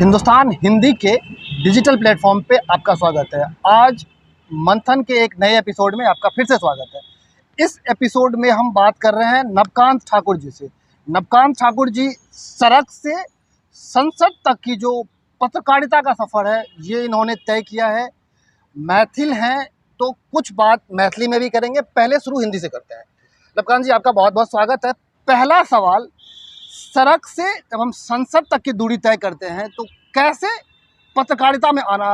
हिंदुस्तान हिंदी के digital platform पे आपका स्वागत है। आज मंथन के एक नए एपिसोड में आपका फिर से स्वागत है। इस एपिसोड में हम बात कर रहे हैं नवकांत ठाकुर जी से। नवकांत ठाकुर जी सड़क से संसद तक की जो पत्रकारिता का सफ़र है ये इन्होंने तय किया है। मैथिल हैं तो कुछ बात मैथिली में भी करेंगे। पहले शुरू हिंदी से करते हैं। नवकांत जी, आपका बहुत बहुत स्वागत है। पहला सवाल, सड़क से जब हम संसद तक की दूरी तय करते हैं तो कैसे पत्रकारिता में आना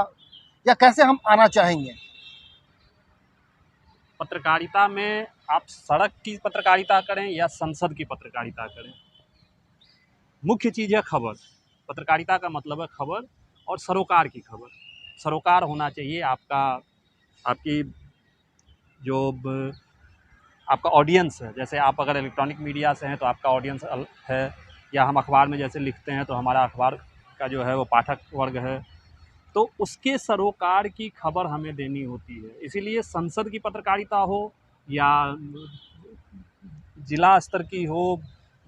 या कैसे हम आना चाहेंगे? पत्रकारिता में आप सड़क की पत्रकारिता करें या संसद की पत्रकारिता करें, मुख्य चीज़ है खबर। पत्रकारिता का मतलब है खबर और सरोकार की खबर। सरोकार होना चाहिए आपकी जो आपका ऑडियंस है। जैसे आप अगर इलेक्ट्रॉनिक मीडिया से हैं तो आपका ऑडियंस है, या हम अखबार में जैसे लिखते हैं तो हमारा अखबार का जो है वो पाठक वर्ग है, तो उसके सरोकार की खबर हमें देनी होती है। इसीलिए संसद की पत्रकारिता हो या जिला स्तर की हो,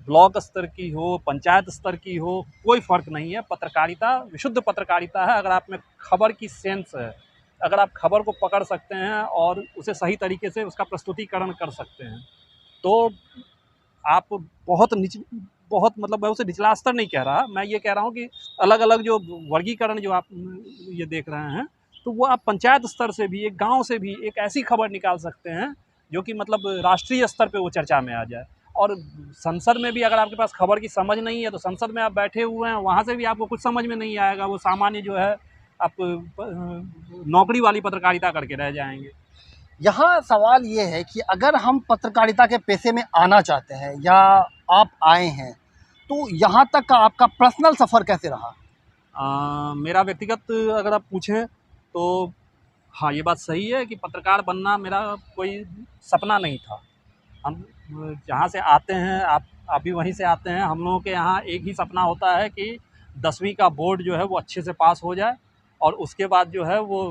ब्लॉक स्तर की हो, पंचायत स्तर की हो, कोई फ़र्क नहीं है। पत्रकारिता विशुद्ध पत्रकारिता है अगर आप में खबर की सेंस है, अगर आप खबर को पकड़ सकते हैं और उसे सही तरीके से उसका प्रस्तुतिकरण कर सकते हैं, तो आप बहुत मतलब मैं उसे निचला स्तर नहीं कह रहा, मैं ये कह रहा हूँ कि अलग-अलग जो वर्गीकरण जो आप ये देख रहे हैं, तो वो आप पंचायत स्तर से भी, एक गाँव से भी एक ऐसी खबर निकाल सकते हैं जो कि मतलब राष्ट्रीय स्तर पे वो चर्चा में आ जाए। और संसद में भी अगर आपके पास खबर की समझ नहीं है तो संसद में आप बैठे हुए हैं, वहाँ से भी आपको कुछ समझ में नहीं आएगा। वो सामान्य जो है आप नौकरी वाली पत्रकारिता करके रह जाएँगे। यहाँ सवाल ये है कि अगर हम पत्रकारिता के पेशे में आना चाहते हैं या आप आए हैं तो यहाँ तक का आपका पर्सनल सफ़र कैसे रहा? मेरा व्यक्तिगत अगर आप पूछें तो हाँ, ये बात सही है कि पत्रकार बनना मेरा कोई सपना नहीं था। हम जहाँ से आते हैं, आप भी वहीं से आते हैं। हम लोगों के यहाँ एक ही सपना होता है कि 10वीं का बोर्ड जो है वो अच्छे से पास हो जाए, और उसके बाद जो है वो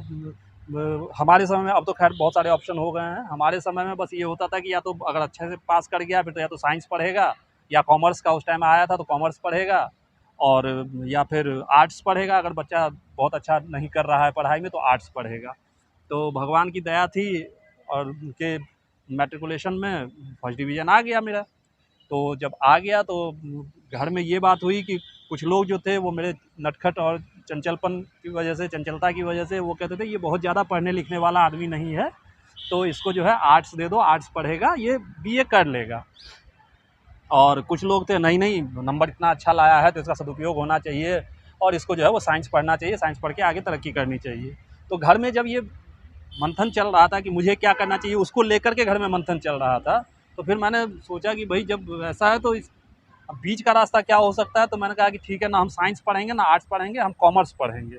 हमारे समय में, अब तो खैर बहुत सारे ऑप्शन हो गए हैं। हमारे समय में बस ये होता था कि या तो अगर अच्छे से पास कर गया फिर तो या तो साइंस पढ़ेगा, या कॉमर्स का उस टाइम आया था तो कॉमर्स पढ़ेगा, और या फिर आर्ट्स पढ़ेगा। अगर बच्चा बहुत अच्छा नहीं कर रहा है पढ़ाई में तो आर्ट्स पढ़ेगा। तो भगवान की दया थी और उनके मैट्रिकुलेशन में फर्स्ट डिवीज़न आ गया मेरा। तो जब आ गया तो घर में ये बात हुई कि कुछ लोग जो थे वो मेरे नटखट और चंचलपन की वजह से, चंचलता की वजह से वो कहते थे ये बहुत ज़्यादा पढ़ने लिखने वाला आदमी नहीं है, तो इसको जो है आर्ट्स दे दो, आर्ट्स पढ़ेगा, ये बीए कर लेगा। और कुछ लोग थे नहीं नहीं, नंबर इतना अच्छा लाया है तो इसका सदुपयोग होना चाहिए, और इसको जो है वो साइंस पढ़ना चाहिए, साइंस पढ़ के आगे तरक्की करनी चाहिए। तो घर में जब ये मंथन चल रहा था कि मुझे क्या करना चाहिए, उसको लेकर के घर में मंथन चल रहा था, तो फिर मैंने सोचा कि भाई जब ऐसा है तो अब बीच का रास्ता क्या हो सकता है। तो मैंने कहा कि ठीक है, ना हम साइंस पढ़ेंगे ना आर्ट्स पढ़ेंगे, हम कॉमर्स पढ़ेंगे।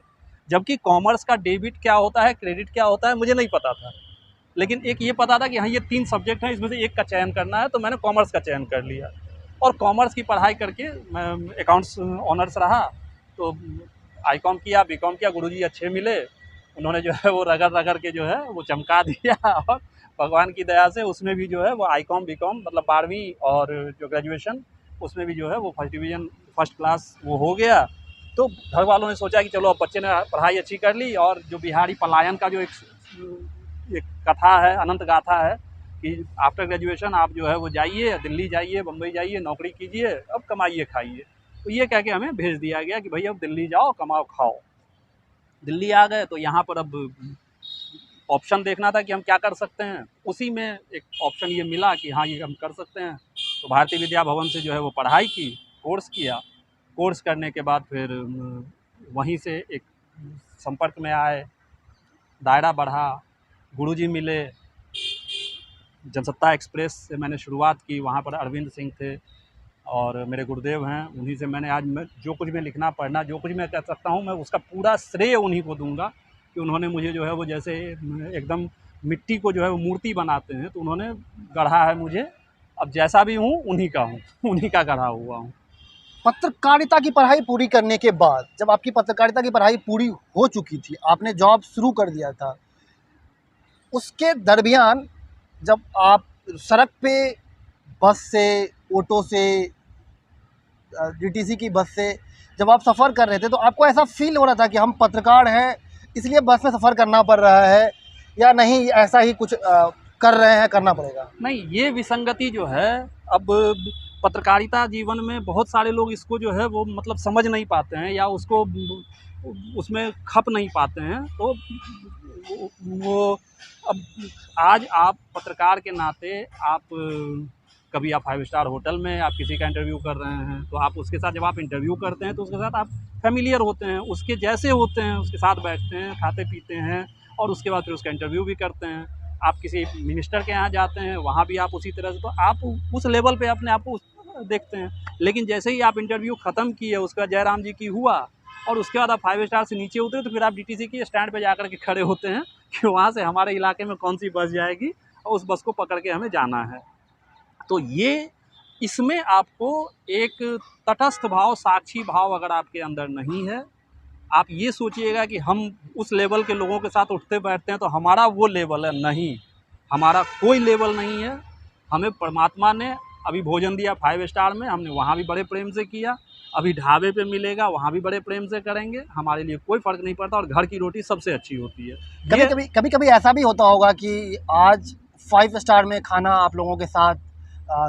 जबकि कॉमर्स का डेबिट क्या होता है, क्रेडिट क्या होता है, मुझे नहीं पता था। लेकिन एक ये पता था कि हाँ, ये 3 सब्जेक्ट हैं, इसमें से एक का चयन करना है, तो मैंने कॉमर्स का चयन कर लिया। और कॉमर्स की पढ़ाई करके मैं अकाउंट्स ऑनर्स रहा, तो आईकॉम किया, बीकॉम किया, गुरुजी अच्छे मिले, उन्होंने जो है वो रगड़ के जो है वो चमका दिया। और भगवान की दया से उसमें भी जो है वो आईकॉम, बीकॉम मतलब 12वीं और जो ग्रेजुएशन, उसमें भी जो है वो फर्स्ट डिवीज़न, फर्स्ट क्लास वो हो गया। तो घर वालों ने सोचा कि चलो अब बच्चे ने पढ़ाई अच्छी कर ली, और जो बिहारी पलायन का जो एक कथा है, अनंत गाथा है कि आफ्टर ग्रेजुएशन आप जो है वो जाइए, दिल्ली जाइए, बम्बई जाइए, नौकरी कीजिए, अब कमाइए खाइए। तो ये कह के हमें भेज दिया गया कि भाई अब दिल्ली जाओ, कमाओ खाओ। दिल्ली आ गए तो यहाँ पर अब ऑप्शन देखना था कि हम क्या कर सकते हैं। उसी में एक ऑप्शन ये मिला कि हाँ, ये हम कर सकते हैं। तो भारतीय विद्या भवन से जो है वो पढ़ाई की, कोर्स किया। कोर्स करने के बाद फिर वहीं से एक संपर्क में आए, दायरा बढ़ा, गुरुजी मिले। जनसत्ता एक्सप्रेस से मैंने शुरुआत की, वहाँ पर अरविंद सिंह थे और मेरे गुरुदेव हैं। उन्हीं से मैंने आज मैं जो कुछ मैं लिखना पढ़ना, जो कुछ मैं कर सकता हूँ, मैं उसका पूरा श्रेय उन्हीं को दूँगा कि उन्होंने मुझे जो है वो जैसे एकदम मिट्टी को जो है वो मूर्ति बनाते हैं, तो उन्होंने गढ़ा है मुझे। अब जैसा भी हूँ उन्हीं का हूँ, उन्हीं का गढ़ा हुआ हूँ। पत्रकारिता की पढ़ाई पूरी करने के बाद जब आपकी पत्रकारिता की पढ़ाई पूरी हो चुकी थी, आपने जॉब शुरू कर दिया था, उसके दरमियान जब आप सड़क पे बस से, ऑटो से, डीटीसी की बस से जब आप सफ़र कर रहे थे तो आपको ऐसा फील हो रहा था कि हम पत्रकार हैं इसलिए बस में सफ़र करना पड़ रहा है, या नहीं ऐसा ही कुछ कर रहे हैं, करना पड़ेगा? नहीं, ये विसंगति जो है, अब पत्रकारिता जीवन में बहुत सारे लोग इसको जो है वो मतलब समझ नहीं पाते हैं या उसको उसमें खप नहीं पाते हैं। तो वो अब आज आप पत्रकार के नाते आप कभी आप 5 स्टार होटल में आप किसी का इंटरव्यू कर रहे हैं, तो आप उसके साथ जब आप इंटरव्यू करते हैं तो उसके साथ आप फ़ैमिलियर होते हैं, उसके जैसे होते हैं, उसके साथ बैठते हैं, खाते-पीते हैं और उसके बाद फिर उसका इंटरव्यू भी करते हैं। आप किसी मिनिस्टर के यहाँ जाते हैं, वहाँ भी आप उसी तरह से, तो आप उस लेवल पे अपने आप को देखते हैं। लेकिन जैसे ही आप इंटरव्यू ख़त्म किए, उसके बाद जयराम जी की हुआ और उसके बाद आप 5 स्टार से नीचे उतरे, तो फिर आप डीटीसी के स्टैंड पे जाकर के खड़े होते हैं कि वहाँ से हमारे इलाके में कौन-सी बस जाएगी और उस बस को पकड़ के हमें जाना है। तो ये इसमें आपको एक तटस्थ भाव, साक्षी भाव अगर आपके अंदर नहीं है, आप ये सोचिएगा कि हम उस लेवल के लोगों के साथ उठते बैठते हैं तो हमारा वो लेवल है, नहीं, हमारा कोई लेवल नहीं है। हमें परमात्मा ने अभी भोजन दिया 5 स्टार में, हमने वहाँ भी बड़े प्रेम से किया, अभी ढाबे पे मिलेगा वहाँ भी बड़े प्रेम से करेंगे, हमारे लिए कोई फ़र्क नहीं पड़ता और घर की रोटी सबसे अच्छी होती है। ये कभी-कभी ऐसा भी होता होगा कि आज 5 स्टार में खाना आप लोगों के साथ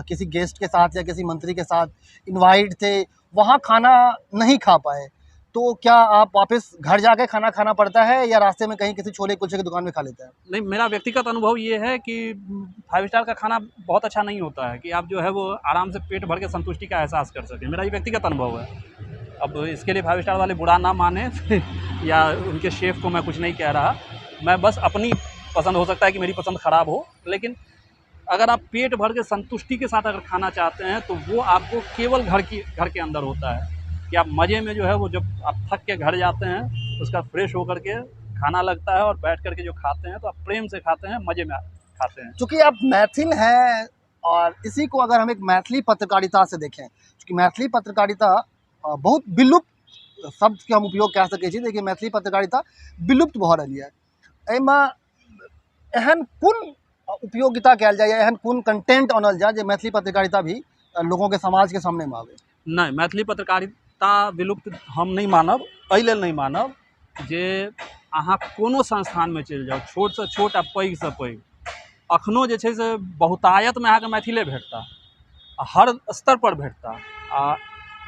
किसी गेस्ट के साथ या किसी मंत्री के साथ इनवाइट थे, वहाँ खाना नहीं खा पाए, तो क्या आप वापस घर जाके खाना खाना पड़ता है या रास्ते में कहीं किसी छोले-कुलचे की दुकान में खा लेते हैं? नहीं, मेरा व्यक्तिगत अनुभव ये है कि 5 स्टार का खाना बहुत अच्छा नहीं होता है कि आप जो है वो आराम से पेट भर के संतुष्टि का एहसास कर सकें। मेरा ये व्यक्तिगत अनुभव है। अब इसके लिए 5 स्टार वाले बुरा ना मानें या उनके शेफ़ को मैं कुछ नहीं कह रहा। मैं बस अपनी पसंद, हो सकता है कि मेरी पसंद ख़राब हो, लेकिन अगर आप पेट भर के संतुष्टि के साथ अगर खाना चाहते हैं तो वो आपको केवल घर के अंदर होता है कि आप मज़े में जो है वो, जब आप थक के घर जाते हैं उसका फ्रेश होकर के खाना लगता है और बैठ कर के जो खाते हैं तो आप प्रेम से खाते हैं, मज़े में खाते हैं। चूँकि आप मैथिल हैं और इसी को अगर हम एक मैथिली पत्रकारिता से देखें, चूँकि मैथिली पत्रकारिता बहुत विलुप्त शब्द के हम उपयोग कह सकै छी, देखिए मैथिली पत्रकारिता विलुप्त भऽ रहल यऽ। एहिमे एहन कोन उपयोगिता कयल जाए या एहन कोन कंटेंट आनल जाए जे मैथिली पत्रकारिता भी लोगों के समाज के सामने में आवे? नहीं, मैथिली पत्रकारिता विलुप्त हम नहीं मानब, एहि लेल नहीं मानब जे अहाँ कोनो संस्थानमे चलि जाउ, छोटसँ छोट आ पैघसँ पैघ, अखनो जे छै से बहुतायतमे अहाँके मैथिले भेटता, हर स्तर पर भेटता, आ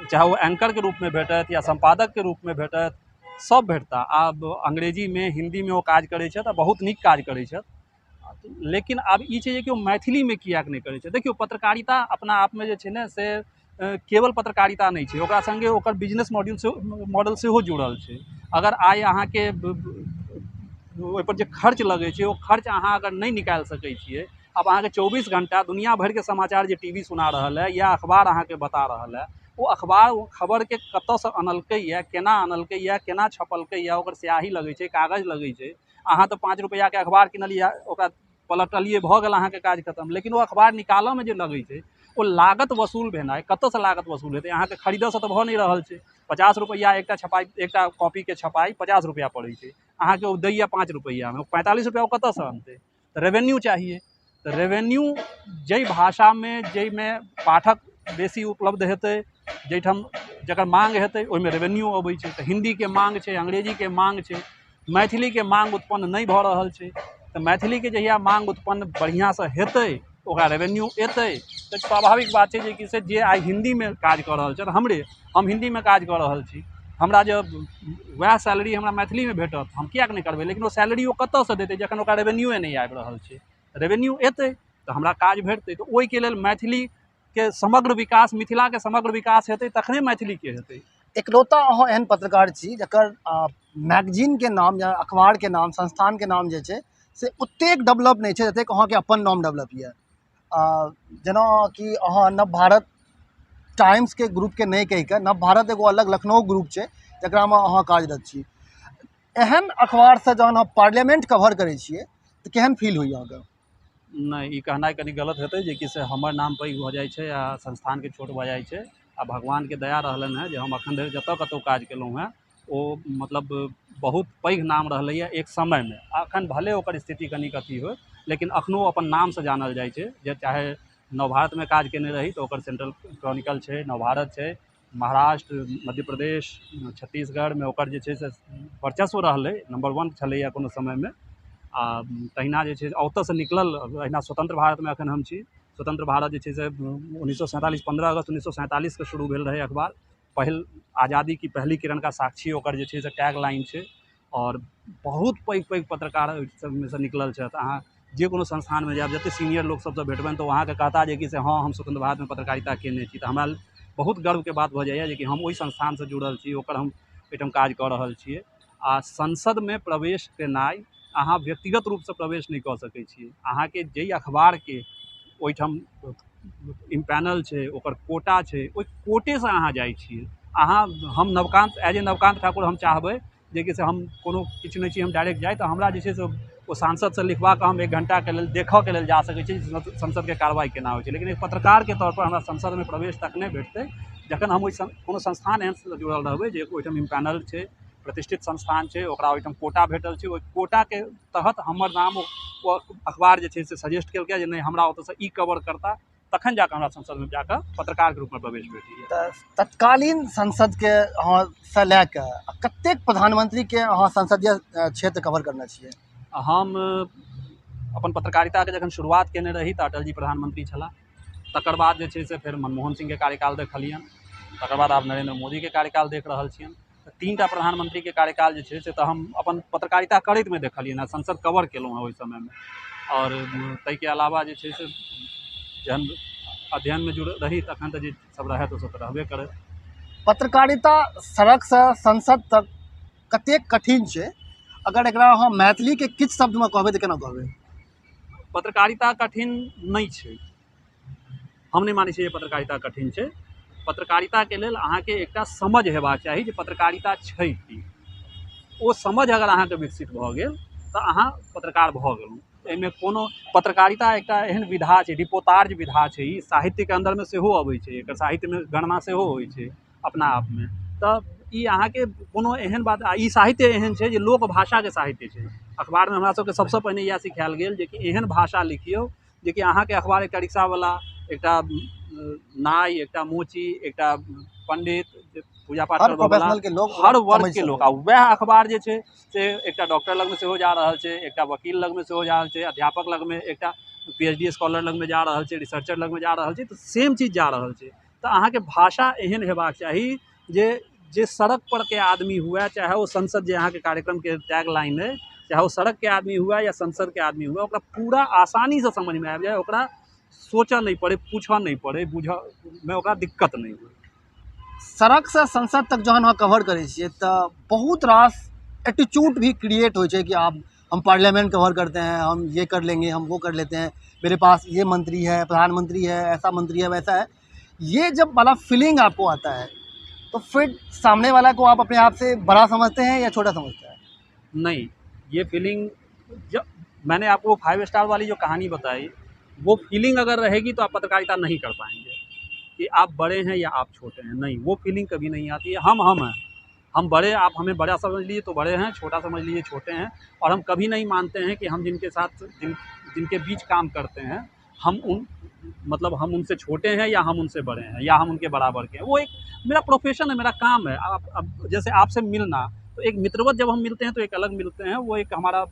चाहे वो एंकर के रूप में भेटत या संपादक के रूप में भेटत, सब भेटता। आब अंग्रेजी में, हिंदी में वो काज करै छथि आ बहुत नीक काज करै छथि। लेकिन आब ई छै जे कि ओ मैथिलीमे किएक नहि करै छै। देखियौ, पत्रकारिता अपना आपमे जे छै ने से केवल पत्रकारिता नहीं छै, ओकरा संगे ओकर बिजनेस मॉडल सेहो जुड़ल छै। अगर आइ अहाँके ओहिपर जे खर्च लगै छै, ओ खर्च अहाँ अगर नहीं निकालि सकै छियै, अब अहाँके 24 घंटा दुनिया भरिके समाचार जे टीवी सुना रहल है या अखबार अहाँके बता रहल है, वो अखबार ओ खबरके कतऽसँ अनलकै यऽ, केना अनलकै यऽ, केना छपलकै यऽ, ओकर स्याही लगै छै, कागज लगै छै। अहाँ तऽ 5 रुपैआके अखबार किनलियै, ओकरा पलटलियै, भऽ गेल अहाँके काज खतम। लेकिन वो अखबार निकालऽमे जे लगै छै, ओ लागत वसूल भेनाइ, कतऽसँ लागत वसूल हेतै? अहाँके खरीदऽसँ तऽ भऽ नहि रहल छै। 50 रुपैआ एकटा कॉपीके छपाई 50 रुपैआ पड़ै छै, अहाँके ओ दैए 5 रुपैआमे, 45 रुपैआ ओ कतऽसँ अनतै? तऽ रेवेन्यू चाहिए। तऽ रेवेन्यू जाहि भाषामे, जाहिमे पाठक बेसी उपलब्ध हेतै, जाहिठाम जकर मांग हेतै, ओहिमे रेवेन्यू अबै छै। तऽ हिन्दीके मांग छै, अंग्रेजीके मांग छै, मैथिलीके मांग उत्पन्न नहीं भऽ रहल छै। तऽ मैथिलीके जहिया मांग उत्पन्न बढ़िआँसँ हेतै, ओकरा रेवेन्यू एतै, तऽ स्वाभाविक बात छै कि से जे आइ हिन्दीमे काज कऽ रहल छथि, हम हिन्दीमे काज कऽ रहल छी, हमरा जब वएह सैलरी हमरा मैथिलीमे भेटत, हम किएक नहि करबै? लेकिन ओ सैलरी ओ कतऽसँ देतै जखन ओकरा रेवेन्यूए नहीं आबि रहल छै। रेवेन्यू एतै तऽ हमरा काज भेटतै। तऽ ओहिके लेल मैथिलीके समग्र विकास, मिथिलाके समग्र विकास हेतै, तखने मैथिलीके हेतै। एकलौता अहाँ एहन पत्रकार छी जकर मैगजीनके नाम या अखबारके नाम, संस्थानके नाम जे छै से ओतेक डेवलप नहीं छै जतेक अहाँके अपन नाम डेवलप यऽ। जेना कि अहाँ नवभारत टाइम्सके ग्रुपके नहीं कहिके, नवभारत एगो अलग लखनऊ ग्रुप छै जकरामे अहाँ कार्यरत छी। एहन अखबारसँ जहन अहाँ पार्लियामेंट कवर करै छियै तऽ केहन फील होइए अहाँके? नहीं, ई कहनाइ कनि गलत हेतै जे कि से हमर नाम पैघ भऽ जाइ छै आ संस्थानके छोट भऽ जाइ छै। आ भगवानके दया रहलनि हैं जे हम एखन धरि जतऽ कतहु काज केलहुँ हैं, ओ मतलब बहुत पैघ नाम रहलैए एक समयमे। एखन भले ओकर स्थिति कनिक अथी होय, लेकिन एखनो अपन नामसँ जानल जाइ छै। जे चाहे नवभारतमे काज केने रही तऽ ओकर सेंट्रल क्रॉनिकल छै, नवभारत छै, महाराष्ट्र, मध्य प्रदेश, छत्तीसगढ़ में ओकर जे छै से वर्चस्व रहलै, नंबर 1 छलैए कोनो समयमे। आ तहिना जे छै ओतऽसँ निकलल अहिना स्वतंत्र भारतमे एखन हम छी। स्वतंत्र भारत जे छै से 1947 15 अगस्त 1947 के शुरू भेल रहै अखबार। पहिल आज़ादी की पहली किरण का साक्षी ओकर जे छै से टैग लाइन छै। और बहुत पैघ पैघ पत्रकार सबमे से निकलल छथि। अहाँ जे कोनो संस्थानमे जायब, जतेक सीनियर लोक सबसँ भेटबनि तऽ अहाँके कहता जे कि से हाँ हम स्वतंत्र भारतमे पत्रकारिता केने छी। तऽ हमरा बहुत गर्वके बात भऽ जाइए जे कि हम ओहि संस्थानसँ जुड़ल छी, ओकर हम ओहिठाम काज कऽ रहल छियै। आ संसदमे प्रवेश केनाइ अहाँ व्यक्तिगत रूपसँ प्रवेश नहि कऽ सकै छियै। अहाँके जाहि अखबारके ओहिठाम इम्पैनल छै, ओकर कोटा छै, ओहि कोटेसँ अहाँ जाइ छियै। अहाँ हम नवकान्त एज ए नवकान्त ठाकुर हम चाहबै जे कि से हम कोनो किछु नहि छी, हम डायरेक्ट जाए तऽ हमरा जे छै से ओ सांसदसँ लिखवा कऽ हम 1 घंटाके लेल देखऽके लेल जा सकै छी संसदके कार्रवाई केना होइ छै। लेकिन एक पत्रकारके तौरपर हमरा संसदमे प्रवेश तखने भेटतै जखन हम ओहि कोनो संस्थान एहनसँ जुड़ल रहबै जे ओहिठाम इम्पैनल छै, प्रतिष्ठित संस्थान छै, ओकरा ओहिठाम कोटा भेटल छै। ओहि कोटाके तहत हमर नाम ओ अखबार जे छै से सजेस्ट केलकै जे नहि हमरा ओतऽसँ ई कवर करता, तखन जाकऽ हमरा संसदमे जाकऽ पत्रकारके रूपमे प्रवेश भेटैए। तऽ तत्कालीन संसदके अहाँसँ लए कऽ कतेक प्रधानमंत्रीके अहाँ संसदीय क्षेत्र कवर करने छियै? हम अपन पत्रकारिताके जखन शुरुआत केने रही तऽ अटल जी प्रधानमंत्री छलाह। तकर बाद जे छै से फेर मनमोहन सिंहके कार्यकाल देखलियनि। तकर बाद आब नरेंद्र मोदीके कार्यकाल देख रहल छियनि। तऽ 3टा प्रधानमंत्रीके कार्यकाल जे छै से तऽ हम अपन पत्रकारिता करैतमे देखलियनि, संसद कवर केलहुँ हँ ओहि समयमे। और ताहिके अलावा जे छै से जहन अध्ययनमे जुड़ रही तखन तऽ जे सब रहै तऽ सब तऽ रहबे करै। पत्रकारिता सड़कसँ संसद तक कतेक कठिन छै? अगर एकरा अहाँ मैथिलीके किछु शब्दमे कहबै तऽ केना कहबै? पत्रकारिता कठिन नहि छै। हम नहि मानै छियै जे पत्रकारिता कठिन छै। पत्रकारिताके लेल अहाँके एकटा समझ हेबाक चाही जे पत्रकारिता छै की। ओ समझ अगर अहाँके विकसित भऽ गेल तऽ अहाँ पत्रकार भऽ गेलहुँ। एहिमे कोनो पत्रकारिता एकटा एहन विधा छै, रिपोर्टाज विधा छै। ई साहित्यके अन्दरमे सेहो अबै छै, एकर साहित्यमे गणना सेहो होइ छै अपना आपमे। तऽ ई अहाँके कोनो एहन बात, आ ई साहित्य एहन छै जे लोक भाषाके साहित्य छै। अखबारमे हमरा सबके सबसँ पहिने इएह सिखाएल गेल जे कि एहन भाषा लिखियौ जे कि अहाँके अखबार एकटा रिक्शावला, एकटा नाई, एकटा मोची, एकटा पंडित, पूजा पाठ हर करबऽवला, प्रोफेशनलके लोग हर वर्ग समझि के लोग। सकै। आ वएह अखबार जे छै से एकटा डॉक्टर लगमे सेहो जा रहल छै, एकटा वकील लगमे सेहो जा रहल छै, अध्यापक लगमे, एकटा PhD स्कॉलर लगमे जा रहल छै, रिसर्चर लगमे जा रहल छै। तऽ सेम चीज जा रहल छै। तऽ अहाँके भाषा एहन हेबाक चाही जे सड़क पर के आदमी हुए, चाहे वो संसद जे अहाँके कार्यक्रमके टैग लाइन है, चाहे वो सड़क के आदमी हुए या संसद के आदमी हुए, ओकरा पूरा आसानीसँ समझमे आबि जाए, ओकरा सोचऽ नहीं पड़े, पूछऽ नहीं पड़े, बुझऽमे ओकरा दिक्कत नहीं हुए। सड़कसँ संसद तक जहन अहाँ कवर करै छियै तऽ बहुत रास एटीट्यूड भी क्रिएट होइ छै कि आप हम पार्लियामेंट कवर करते हैं, हम ये कर लेंगे, हम वो कर लेते हैं, मेरे पास ये मंत्री है, प्रधानमंत्री है, ऐसा मंत्री है, वैसा है। ये जब वाला फीलिंग आपको आता है तो फिर सामने वाला को आप अपने आप से बड़ा समझते हैं या छोटा समझते हैं? नहीं, ये फीलिंग जब मैंने आपको 5 स्टार वाली जो कहानी बताई, वो फीलिंग अगर रहेगी तो आप पत्रकारिता नहीं कर पाएंगे कि आप बड़े हैं या आप छोटे हैं। नहीं, वो फीलिंग कभी नहीं आती है। हम हैं, हम बड़े, आप हमें बड़ा समझ लीजिए तो बड़े हैं, छोटा समझ लीजिए छोटे हैं। और हम कभी नहीं मानते हैं कि हम जिनके साथ जिनके बीच काम करते हैं, हम हम उनसे छोटे हैं या हम उनसे बड़े हैं या हम उनके बराबर के हैं। वो एक मेरा प्रोफेशन है, मेरा काम है। अब जैसे आपसे मिलना, तो एक मित्रवत जब हम मिलते हैं तो एक अलग मिलते हैं, वो एक हमारा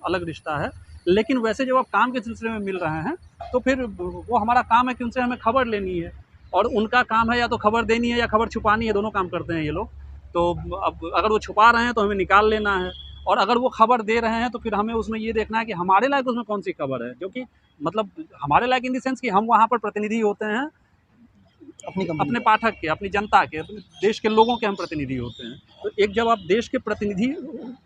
अलग रिश्ता है। लेकिन वैसे जब आप काम के सिलसिले में मिल रहे हैं तो फिर वो हमारा काम है कि उनसे हमें खबर लेनी है, और उनका काम है या तो खबर देनी है या खबर छुपानी है। दोनों काम करते हैं ये लोग। तो अब अगर वो छुपा रहे हैं तो हमें निकाल लेना है, और अगर वो खबर दे रहे हैं तो फिर हमें उसमें ये देखना है कि हमारे लायक उसमें कौन सी खबर है, जो कि हमारे लायक इन द सेंस कि हम वहाँ पर प्रतिनिधि होते हैं अपने पाठक के, अपनी जनता के, अपने देश के लोगों के हम प्रतिनिधि होते हैं। तो एक जब आप देश के प्रतिनिधि,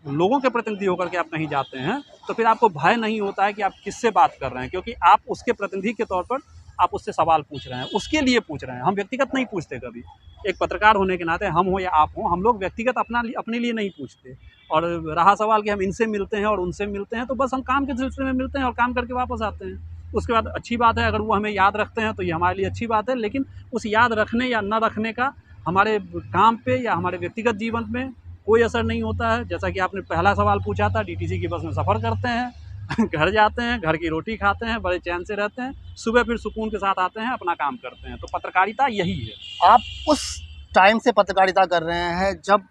लोगों के प्रतिनिधि होकर के आप कहीं जाते हैं तो फिर आपको भय नहीं होता है कि आप किससे बात कर रहे हैं, क्योंकि आप उसके प्रतिनिधि के तौर पर आप उससे सवाल पूछ रहे हैं, उसके लिए पूछ रहे हैं। हम व्यक्तिगत नहीं पूछते कभी। एक पत्रकार होने के नाते, हम हो या आप हो, हम लोग व्यक्तिगत अपने लिए नहीं पूछते। और रहा सवाल कि हम इनसे मिलते हैं और उनसे मिलते हैं, तो बस हम काम के सिलसिले में मिलते हैं और काम करके वापस आते हैं। उसके बाद अच्छी बात है, अगर वो हमें याद रखते हैं तो ये हमारे लिए अच्छी बात है। लेकिन उस याद रखने या न रखने का हमारे काम पे या हमारे व्यक्तिगत जीवन में कोई असर नहीं होता है। जैसा कि आपने पहला सवाल पूछा था, DTC की बस में सफ़र करते हैं घर जाते हैं, घर की रोटी खाते हैं, बड़े चैन से रहते हैं, सुबह फिर सुकून के साथ आते हैं, अपना काम करते हैं। तो पत्रकारिता यही है। आप उस टाइम से पत्रकारिता कर रहे हैं जब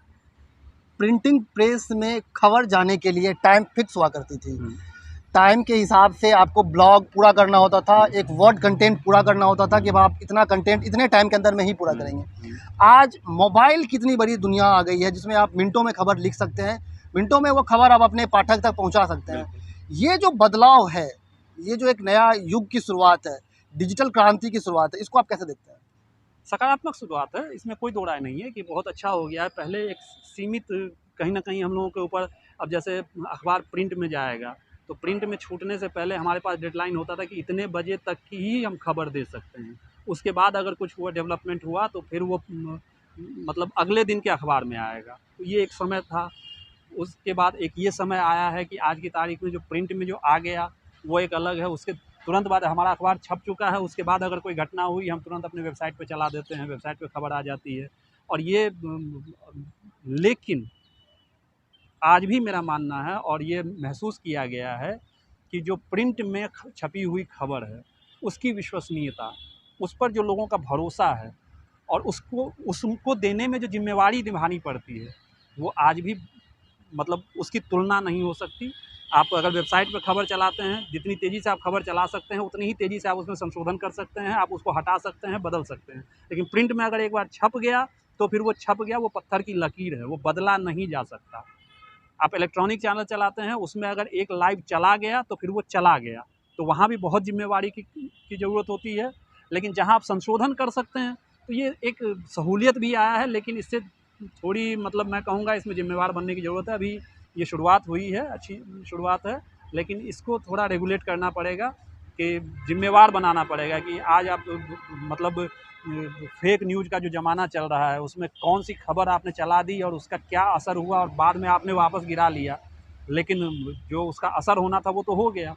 प्रिंटिंग प्रेस में खबर जाने के लिए टाइम फिक्स हुआ करती थी। टाइम के हिसाब से आपको ब्लॉग पूरा करना होता था, एक वर्ड कंटेंट पूरा करना होता था कि आप इतना कंटेंट इतने टाइम के अंदर में ही पूरा करेंगे। आज मोबाइल कितनी बड़ी दुनिया आ गई है जिसमें आप मिनटों में खबर लिख सकते हैं, मिनटों में वो खबर आप अपने पाठक तक पहुंचा सकते हैं। ये जो बदलाव है, ये जो एक नया युग की शुरुआत है, डिजिटल क्रांति की शुरुआत है, इसको आप कैसे देखते हैं? सकारात्मक शुरुआत है, इसमें कोई दो राय नहीं है कि बहुत अच्छा हो गया है। पहले एक सीमित कहीं न कहीं हम लोगों के ऊपर, अब जैसे अखबार प्रिंट में जाएगा, तो प्रिंट में छूटने से पहले हमारे पास डेडलाइन होता था कि इतने बजे तक की ही हम खबर दे सकते हैं। उसके बाद अगर कुछ हुआ, डेवलपमेंट हुआ, तो फिर वो मतलब अगले दिन के अखबार में आएगा। तो ये एक समय था। उसके बाद एक ये समय आया है कि आज की तारीख में जो प्रिंट में जो आ गया वो एक अलग है। उसके तुरंत बाद हमारा अखबार छप चुका है, उसके बाद अगर कोई घटना हुई हम तुरंत अपने वेबसाइट पे चला देते हैं, वेबसाइट पे खबर आ जाती है। और ये लेकिन आज भी मेरा मानना है और ये महसूस किया गया है कि जो प्रिंट में छपी हुई खबर है उसकी विश्वसनीयता, उस पर जो लोगों का भरोसा है और उसको देने में जो जिम्मेवारी निभानी पड़ती है, वो आज भी मतलब उसकी तुलना नहीं हो सकती। आप अगर वेबसाइट पर खबर चलाते हैं, जितनी तेज़ी से आप खबर चला सकते हैं उतनी ही तेज़ी से आप उसमें संशोधन कर सकते हैं, आप उसको हटा सकते हैं, बदल सकते हैं। लेकिन प्रिंट में अगर एक बार छप गया तो फिर वो छप गया, वो पत्थर की लकीर है, वो बदला नहीं जा सकता। आप इलेक्ट्रॉनिक चैनल चलाते हैं, उसमें अगर एक लाइव चला गया तो फिर वो चला गया, तो वहाँ भी बहुत जिम्मेवारी की ज़रूरत होती है। लेकिन जहाँ आप संशोधन कर सकते हैं तो ये एक सहूलियत भी आया है, लेकिन इससे थोड़ी मतलब मैं कहूँगा इसमें ज़िम्मेवार बनने की ज़रूरत है। अभी ये शुरुआत हुई है, अच्छी शुरुआत है, लेकिन इसको थोड़ा रेगुलेट करना पड़ेगा कि ज़िम्मेवार बनाना पड़ेगा कि आज आप मतलब फेक न्यूज़ का जो ज़माना चल रहा है उसमें कौन सी खबर आपने चला दी और उसका क्या असर हुआ और बाद में आपने वापस गिरा लिया, लेकिन जो उसका असर होना था वो तो हो गया।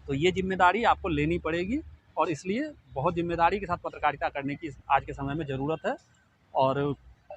तो ये ज़िम्मेदारी आपको लेनी पड़ेगी और इसलिए बहुत ज़िम्मेदारी के साथ पत्रकारिता करने की आज के समय में ज़रूरत है। और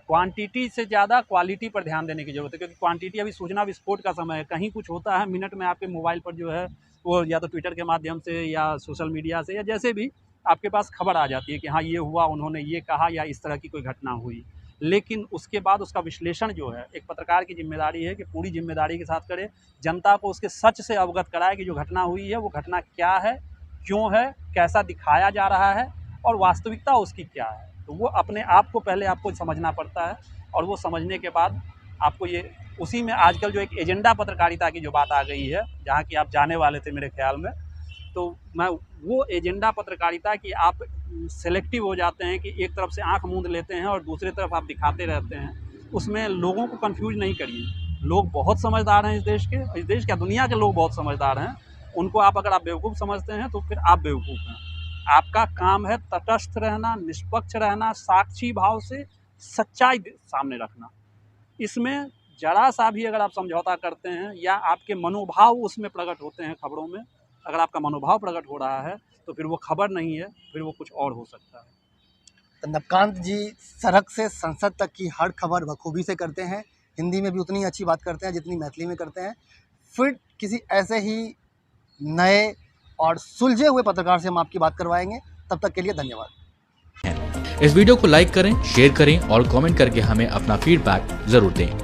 क्वांटिटी से ज़्यादा क्वालिटी पर ध्यान देने की ज़रूरत है, क्योंकि क्वांटिटी अभी सूचना विस्फोट का समय है। कहीं कुछ होता है, मिनट में आपके मोबाइल पर जो है वो या तो ट्विटर के माध्यम से या सोशल मीडिया से या जैसे भी आपके पास खबर आ जाती है कि हाँ ये हुआ, उन्होंने ये कहा या इस तरह की कोई घटना हुई। लेकिन उसके बाद उसका विश्लेषण जो है एक पत्रकार की जिम्मेदारी है कि पूरी जिम्मेदारी के साथ करे, जनता को उसके सच से अवगत कराए कि जो घटना हुई है वो घटना क्या है, क्यों है, कैसा दिखाया जा रहा है और वास्तविकता उसकी क्या है। तो वो अपने आप को पहले आपको समझना पड़ता है और वो समझने के बाद आपको ये उसी में आजकल जो एक एजेंडा पत्रकारिता की जो बात आ गई है, जहाँ की आप जाने वाले थे मेरे ख्याल में, तो मैं वो एजेंडा पत्रकारिता की आप सेलेक्टिव हो जाते हैं कि एक तरफ से आंख मूंद लेते हैं और दूसरी तरफ आप दिखाते रहते हैं। उसमें लोगों को कंफ्यूज नहीं करिए। लोग बहुत समझदार हैं, इस देश क्या दुनिया के लोग बहुत समझदार हैं। उनको आप अगर आप बेवकूफ़ समझते हैं तो फिर आप बेवकूफ़ हैं। आपका काम है तटस्थ रहना, निष्पक्ष रहना, साक्षी भाव से सच्चाई सामने रखना। इसमें ज़रा सा भी अगर आप समझौता करते हैं या आपके मनोभाव उसमें प्रकट होते हैं खबरों में, अगर आपका मनोभाव प्रकट हो रहा है तो फिर वो खबर नहीं है, फिर वो कुछ और हो सकता है। तो नवकांत जी सड़क से संसद तक की हर खबर बखूबी से करते हैं, हिंदी में भी उतनी अच्छी बात करते हैं जितनी मैथिली में करते हैं। फिर किसी ऐसे ही नए और सुलझे हुए पत्रकार से हम आपकी बात करवाएंगे। तब तक के लिए धन्यवाद। इस वीडियो को लाइक करें, शेयर करें और कमेंट करके हमें अपना फीडबैक जरूर दें।